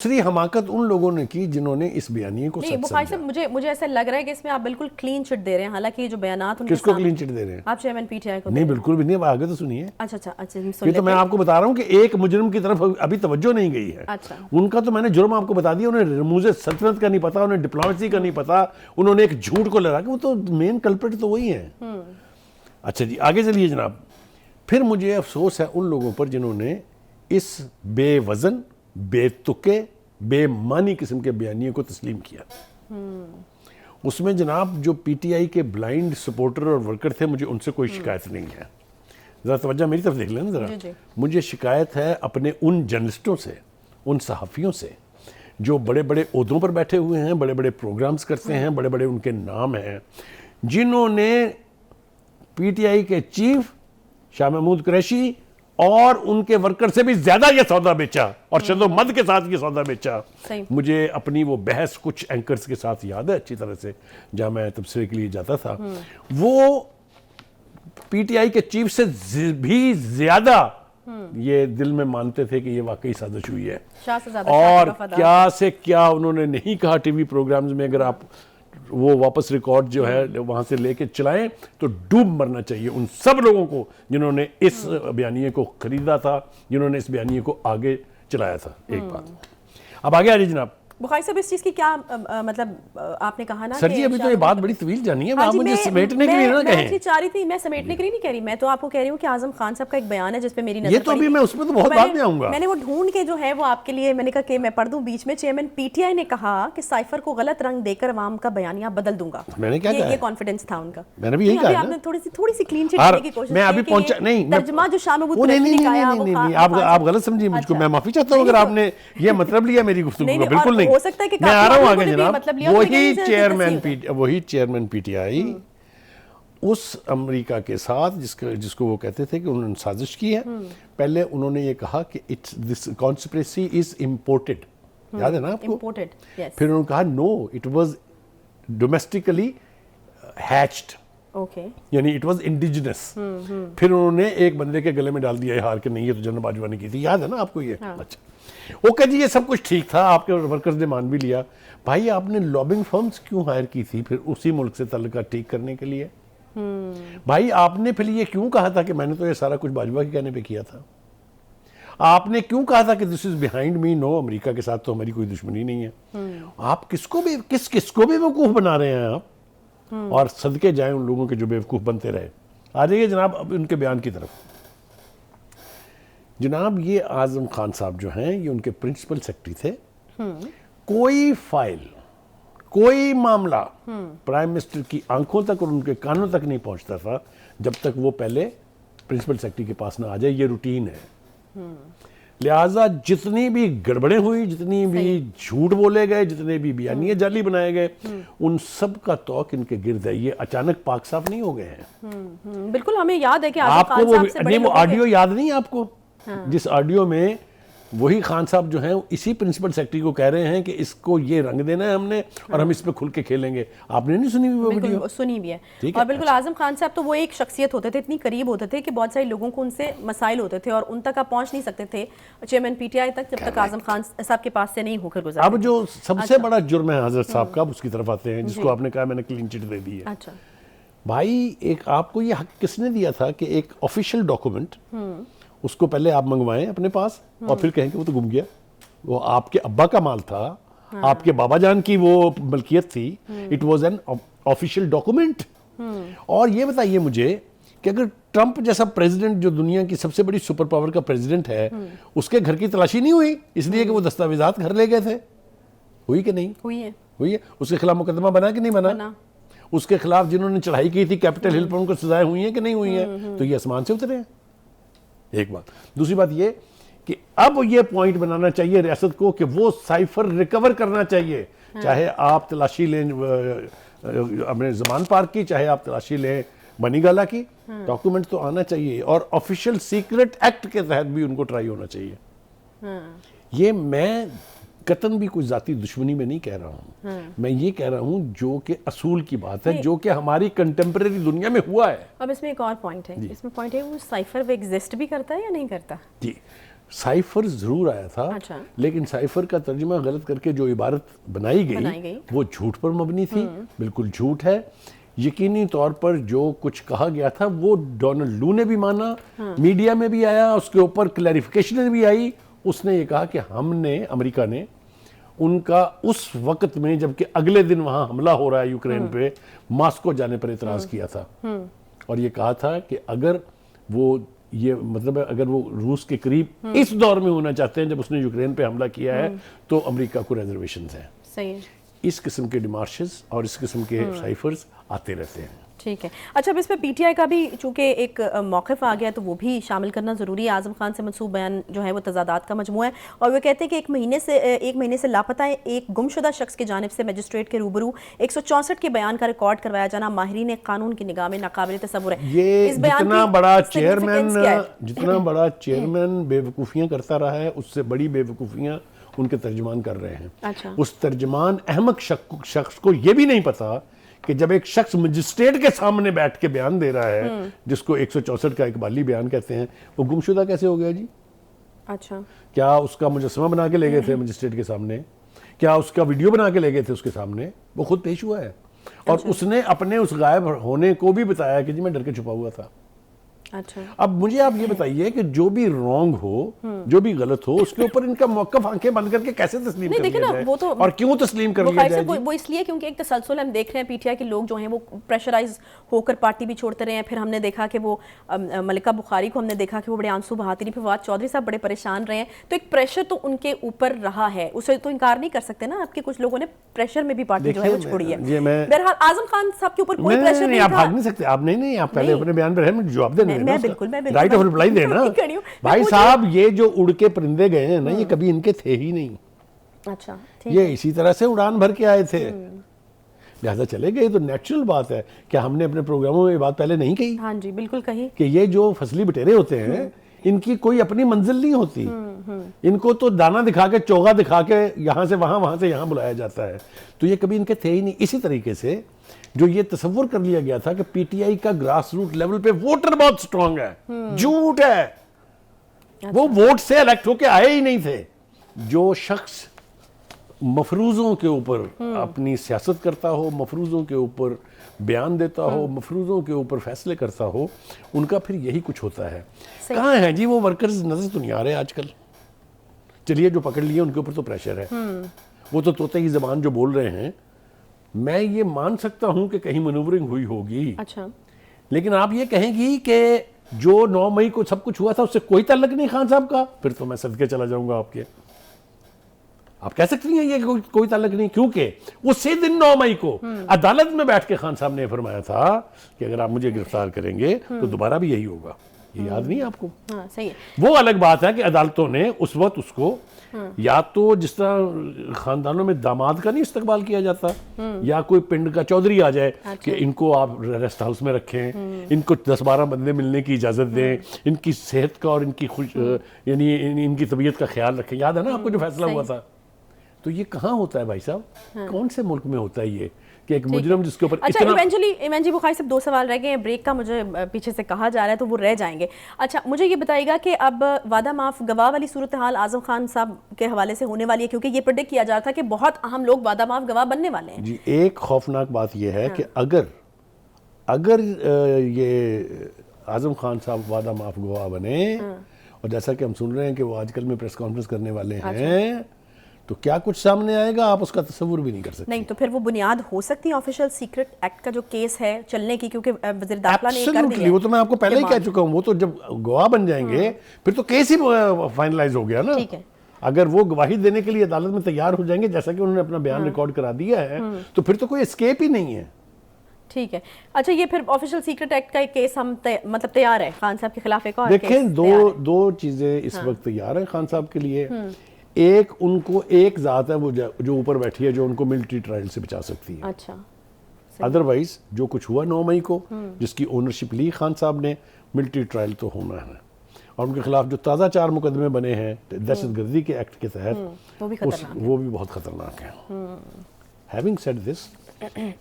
दूसरी हमाकत उन लोगों ने की जिन्होंने इस बयानिए को नहीं सच बुखारी समझा। साहब, मुझे ऐसा लग रहा है कि इसमें आप बिल्कुल क्लीन चिट दे रहे हैं, हालांकि ये जो बयानात उनके किसको सामने क्लीन चिट दे रहे हैं? आप चेयरमैन पीटीआई को नहीं, बिल्कुल भी नहीं। अब आगे तो सुनिए। अच्छा, हम सुन ये तो लेते मैं हैं। आपको बता रहा हूँ कि एक मुजरिम की तरफ अभी तवज्जो नहीं गई है। अच्छा। उनका तो मैंने जुर्म आपको बता दिया। उन्हें रमूज़े सल्तनत का नहीं पता, उन्हें डिप्लोमेसी का नहीं पता, उन्होंने एक झूठ को लगा के, वो तो मेन कल्प्रिट तो वही है। अच्छा जी, आगे चलिए जनाब। फिर मुझे अफसोस है उन लोगों पर जिन्होंने इस बेवजन, बेतुके, बेमानी किस्म के बयानिए को तस्लीम किया। उसमें जनाब जो पीटीआई के ब्लाइंड सपोर्टर और वर्कर थे, मुझे उनसे कोई शिकायत नहीं है। ज़रा तवज्जो मेरी तरफ देख लेना ज़रा। मुझे शिकायत है अपने उन जर्नलिस्टों से, उन सहाफ़ियों से जो बड़े बड़े ओहदों पर बैठे हुए हैं, बड़े बड़े प्रोग्राम्स करते हैं, बड़े बड़े उनके नाम हैं, जिन्होंने पीटीआई के चीफ शाह महमूद कुरैशी और उनके वर्कर से भी ज्यादा ये सौदा बेचा और शदो मद के साथ ये सौदा बेचा। मुझे अपनी वो बहस कुछ एंकर्स के साथ याद है अच्छी तरह से, जहां मैं तबसरे के लिए जाता था। वो पीटीआई के चीफ से भी ज्यादा ये दिल में मानते थे कि ये वाकई साजिश हुई है। और क्या से क्या उन्होंने नहीं कहा टीवी प्रोग्राम्स में। अगर आप वो वापस रिकॉर्ड जो है वहां से लेके चलाएं तो डूब मरना चाहिए उन सब लोगों को जिन्होंने इस बयानिए को खरीदा था, जिन्होंने इस बयानिए को आगे चलाया था। एक बात अब आगे आ रही जनाब। बुखारी साहब, इस चीज की क्या मतलब आपने कहा ना सर जी, अभी तो ये बात बड़ी तवील जानी है। आप मुझे समेटने के लिए ना कहें। चाह रही थी, मैं समेटने के लिए नहीं कह रही, मैं तो आपको कह रही हूँ कि आजम खान साहब का एक बयान है जिसपे मेरी नजर ये तो अभी मैं उसमें तो बहुत बाद में आऊंगा। मैंने वो ढूंढ के जो है वो आपके लिए मैंने कहा कि मैं पढ़ दूं बीच में। चेयरमैन पीटीआई ने कहा कि साइफर को गलत रंग देकर अवाम का बयानिया बदल दूंगा। मैंने क्या कहा? ये कॉन्फिडेंस था उनका। मैंने भी यही कहा। आपने थोड़ी सी क्लीन चिट देने की कोशिश की। मैं अभी पहुंचा नहीं, तर्जुमा जो शाह महमूद कुरैशी ने कहा नहीं, आप गलत समझिए मुझको। मैं माफी चाहता हूँ अगर आपने ये मतलब लिया मेरी गुफ्तगू का। बिल्कुल नहीं, हो सकता है कि मैं आ रहा हूँ आगे जनाब। वही वही चेयरमैन पीटीआई उस अमेरिका के साथ जिसको वो कहते थे कि उन्होंने साजिश की है। पहले उन्होंने ये कहा कि it's this conspiracy is imported, याद है ना आपको? Imported, yes. फिर उन्होंने कहा no, it was domestically hatched, okay, यानी इट वाज इंडिजिनस। फिर उन्होंने एक बंदे के गले में डाल दिया हार के नहीं, ये तो जनरल बाजवा ने की थी, याद है ना आपको ये? हाँ। अच्छा, ओके जी, ये सब कुछ ठीक था, आपके वर्कर्स ने मान भी लिया। भाई आपने लॉबिंग फर्म्स क्यों हायर की थी फिर उसी मुल्क से तल्लुका ठीक करने के लिए? भाई आपने फिर ये क्यों कहा था कि मैंने तो ये सारा कुछ बाजवा के कहने पे किया था? आपने क्यों कहा था कि this is behind me? No, America के साथ तो हमारी कोई दुश्मनी नहीं है। आप किसको भी बेवकूफ बना रहे हैं आप? और सदके जाए उन लोगों के जो बेवकूफ बनते रहे। आ जाइए जनाब अब उनके बयान की तरफ। जनाब ये आजम खान साहब जो हैं, ये उनके प्रिंसिपल सेक्रेटरी थे। कोई फाइल, कोई मामला प्राइम मिनिस्टर की आंखों तक और उनके कानों तक नहीं पहुंचता था जब तक वो पहले प्रिंसिपल सेक्रेटरी के पास ना आ जाए। ये रूटीन है। लिहाजा जितनी भी गड़बड़ें हुई, जितनी भी झूठ बोले गए, जितने भी बयानिए जाली बनाए गए, उन सब का तौक इनके गिर्द है। ये अचानक पाक साफ नहीं हो गए हैं। बिल्कुल, हमें याद है कि आपको वो ऑडियो याद नहीं आपको? जिस ऑडियो में वही खान साहब जो हैं इसी प्रिंसिपल सेक्रेटरी को कह रहे हैं कि इसको ये रंग देना है हमने और हम इस पे खुल के खेलेंगे। आपने नहीं सुनी हुई वो वीडियो? सुनी भी है। और बिल्कुल आजम खान साहब तो वो एक शख्सियत होते थे, इतनी करीब होते थे कि बहुत सारे लोगों को उनसे मसाइल होते थे और उन तक आप पहुंच नहीं सकते थे चेयरमैन पीटीआई तक जब तक आजम खान साहब के पास से नहीं होकर गुजरा। अब जो सबसे बड़ा जुर्म है हजरत साहब का, उसकी तरफ आते हैं, जिसको आपने कहा मैंने क्लीन चिट दे दी है। अच्छा भाई, एक आपको ये हक किसने दिया था कि एक ऑफिशियल डॉक्यूमेंट उसको पहले आप मंगवाएं अपने पास और फिर कहें कि वो तो गुम गया, वो आपके अब्बा का माल था, आपके बाबा जान की वो मलकियत थी। It was an official document. और ये बताइए मुझे कि अगर ट्रंप जैसा प्रेसिडेंट जो दुनिया की सबसे बड़ी सुपर पावर का प्रेसिडेंट है, उसके घर की तलाशी नहीं हुई इसलिए कि वो दस्तावेजात घर ले गए थे? हुई कि नहीं हुई है? हुई है। उसके खिलाफ मुकदमा बना कि नहीं बना? उसके खिलाफ जिन्होंने चढ़ाई की थी कैपिटल हिल पर, उनको सजाएं हुई है कि नहीं हुई है? तो ये आसमान से उतरे हैं। एक बात। दूसरी बात ये कि अब ये पॉइंट बनाना चाहिए रियासत को कि वो साइफर रिकवर करना चाहिए। चाहे आप तलाशी लें अपने जमान पार्क की, चाहे आप तलाशी लें बनीगाला की, डॉक्यूमेंट तो आना चाहिए और ऑफिशियल सीक्रेट एक्ट के तहत भी उनको ट्राई होना चाहिए। ये मैं कतन भी कोई जाती दुश्मनी में नहीं कह रहा हूँ। मैं ये कह रहा हूँ जो कि असूल की बात है, जो कि हमारी कंटेम्परेरी दुनिया में हुआ है। अब इसमें एक और पॉइंट है, इसमें पॉइंट है वो साइफर वो एग्जिस्ट भी करता है या नहीं करता? जी, साइफर जरूर आया था, अच्छा। लेकिन साइफर का तर्जुमा गलत करके जो इबारत बनाई गई वो झूठ पर मबनी थी, बिल्कुल झूठ है। यकीनी तौर पर जो कुछ कहा गया था वो डोनाल्ड लू ने भी माना, मीडिया में भी आया, उसके ऊपर क्लैरिफिकेशन भी आई। उसने ये कहा कि हमने, अमेरिका ने उनका उस वक्त में जबकि अगले दिन वहां हमला हो रहा है यूक्रेन पे, मॉस्को जाने पर इतराज किया था और ये कहा था कि अगर वो ये मतलब अगर वो रूस के करीब इस दौर में होना चाहते हैं जब उसने यूक्रेन पे हमला किया है तो अमेरिका को रिजर्वेशंस हैं। सही है। इस किस्म के डिमार्शेस और इस किस्म के साइफर्स आते रहते हैं। ठीक है। अच्छा, अब इस पे पीटीआई का भी चूंकि एक मौक़िफ़ आ गया तो वो भी शामिल करना ज़रूरी है। आज़म खान से मनसूब बयान जो है वो तज़ादात का मजमू है और वो कहते हैं कि एक महीने से लापता है एक गुमशुदा शख्स की जानिब से मजिस्ट्रेट के रूबरू 164 के बयान का रिकॉर्ड करवाया जाना माहिरीन कानून की निगाह में नाकाबिल तसव्वुर है। ये जितना बड़ा चेयरमैन बेवकूफ़ियाँ करता रहा है उससे बड़ी बेवकूफ़ियाँ उनके तर्जमान कर रहे हैं। अच्छा। उस तर्जमान अहमक शख्स को ये भी नहीं पता कि जब एक शख्स मजिस्ट्रेट के सामने बैठ के बयान दे रहा है जिसको 164 का इकबाली बयान कहते हैं, वो गुमशुदा कैसे हो गया जी? अच्छा। क्या उसका मुजस्समा बना के ले गए थे मजिस्ट्रेट के सामने? क्या उसका वीडियो बना के ले गए थे उसके सामने? वो खुद पेश हुआ है और उसने अपने उस गायब होने को भी बताया कि जी मैं डर के छुपा हुआ था। अच्छा। अब मुझे आप ये बताइए कि जो भी रॉन्ग हो, जो भी गलत हो, उसके ऊपर इनका मौक़िफ़ आंखें बंद करके कैसे तस्लीम कर लिया जाए? वो तो और क्यों तस्लीम कर लिया जाए? वो इसलिए क्योंकि एक तसलसल हम देख रहे हैं पीटीआई के लोग जो हैं वो प्रेशराइज होकर पार्टी भी छोड़ते रहे हैं। फिर हमने देखा कि वो मलिका बुखारी को हमने देखा कि वो बड़े आंसू बहाती रही, फिर फवाद चौधरी साहब बड़े परेशान रहे हैं। तो एक प्रेशर तो उनके ऊपर रहा है, उसे तो इनकार नहीं कर सकते ना। आपके कुछ लोगों ने प्रेशर में भी पार्टी जो है वो छोड़ी है। बहरहाल आजम खान साहब के ऊपर कोई प्रेशर नहीं था। आप भाग नहीं सकते। आप नहीं आप पहले अपने बयान पर मुझे जवाब देना। मैं बिल्कुल राइट ऑफ रिप्लाई देना। भाई साहब, ये जो उड़ के परिंदे गए हैं ना, ये कभी इनके थे ही नहीं। अच्छा, ये इसी तरह से उड़ान भर के आए थे, लिहाजा चले गए। तो नेचुरल बात है। क्या हमने अपने प्रोग्रामों में ये बात पहले नहीं कही? हाँ जी, बिल्कुल कही कि ये जो फसली बटेरे होते हैं इनकी कोई अपनी मंजिल नहीं होती। इनको तो दाना दिखा के, चोगा दिखा के यहाँ से वहां से यहाँ बुलाया जाता है। तो ये कभी इनके थे ही नहीं। इसी तरीके से जो ये तसव्वुर कर लिया गया था कि पीटीआई का ग्रास रूट लेवल पे वोटर बहुत स्ट्रांग है, झूठ है। अच्छा। वो वोट से इलेक्ट होके आए ही नहीं थे। जो शख्स मफरूजों के ऊपर अपनी सियासत करता हो, मफरूजों के ऊपर बयान देता हो, मफरूजों के ऊपर फैसले करता हो, उनका फिर यही कुछ होता है। कहाँ है जी वो वर्कर्स? नजर तो नहीं आ रहे आजकल। चलिए, जो पकड़ लिए उनके ऊपर तो प्रेशर है, वो तो तोते की जबान जो बोल रहे हैं। मैं ये मान सकता हूं कि कहीं मनूवरिंग हुई होगी। अच्छा। लेकिन आप ये कहेंगी कि जो 9 मई को सब कुछ हुआ था उससे कोई ताल्लुक नहीं खान साहब का, फिर तो मैं सदके चला जाऊंगा आपके। आप कह सकती हैं ये कोई ताल्लुक नहीं, क्योंकि उसी दिन 9 मई को अदालत में बैठ के खान साहब ने फरमाया था कि अगर आप मुझे गिरफ्तार करेंगे तो दोबारा भी यही होगा। ये याद नहीं आपको? हाँ, सही है। वो अलग बात है कि अदालतों ने उस वक्त उसको या तो जिस तरह खानदानों में दामाद का नहीं इस्तकबाल किया जाता, या कोई पिंड का चौधरी आ जाए कि इनको आप रेस्ट हाउस में रखें, इनको 10-12 बंदे मिलने की इजाजत दें, इनकी सेहत का और इनकी यानी इनकी तबीयत का ख्याल रखें। याद है ना आपको जो फैसला हुआ था? तो ये कहाँ होता है भाई साहब? कौन से मुल्क में होता है ये कि एक मुजरिम जिसके ऊपर अच्छा, इवेंचुअली बुखारी साहब 2 सवाल रह गए हैं। ब्रेक का मुझे पीछे से कहा जा रहा है तो वो रह जाएंगे। अच्छा, मुझे ये बताइएगा कि अब वादा माफ गवाह वाली सूरत हाल आजम खान साहब के हवाले से होने वाली है, क्योंकि ये प्रेडिक्ट किया जा रहा था कि बहुत अहम लोग वादा माफ गवाह बनने वाले हैं। जी, एक खौफनाक बात यह है कि अगर ये आजम खान साहब वादा माफ गवाह बने, और जैसा कि हम सुन रहे हैं कि वो आजकल में प्रेस कॉन्फ्रेंस करने वाले हैं, तो क्या कुछ सामने आएगा आप उसका तस्वुर भी नहीं कर सकते। नहीं तो फिर वो बुनियाद हो सकती है ऑफिशियल सीक्रेट एक्ट का जो केस है चलने की, क्योंकि वज़ीर दाखिला ने कर दिया। वो तो मैं आपको पहले ही कह चुका हूँ। वो तो जब गवाह बन जाएंगे फिर तो केस ही फाइनलाइज हो गया ना। ठीक है। अगर वो गवाही देने के लिए अदालत में तैयार हो जाएंगे, जैसा कि उन्होंने अपना बयान रिकॉर्ड करा दिया है, तो फिर तो कोई एस्केप ही नहीं है। ठीक है। अच्छा, ये फिर ऑफिशियल सीक्रेट एक्ट का एक केस हम मतलब तैयार है खान साहब के खिलाफ? एक और देखें, दो चीजें इस वक्त तैयार है खान साहब के लिए। एक, उनको एक जात है वो जो ऊपर बैठी है जो उनको मिलिट्री ट्रायल से बचा सकती है। अच्छा। अदरवाइज जो कुछ हुआ 9 मई को, जिसकी ओनरशिप ली खान साहब ने, मिलिट्री ट्रायल तो होना है। और उनके खिलाफ जो ताज़ा 4 मुकदमे बने हैं दहशतगर्दी के एक्ट के तहत, वो भी बहुत खतरनाक है। हैविंग सेड दिस,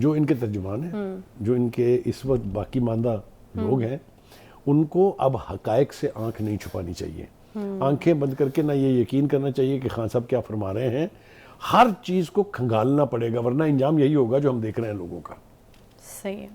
जो इनके तर्जुमान हैं, जो इनके इस वक्त बाकी मानदा लोग हैं, उनको अब हकायक से आंख नहीं छुपानी चाहिए। आंखें बंद करके ना ये यकीन करना चाहिए कि खान साहब क्या फरमा रहे हैं, हर चीज़ को खंगालना पड़ेगा, वरना इंजाम यही होगा जो हम देख रहे हैं लोगों का। सही है।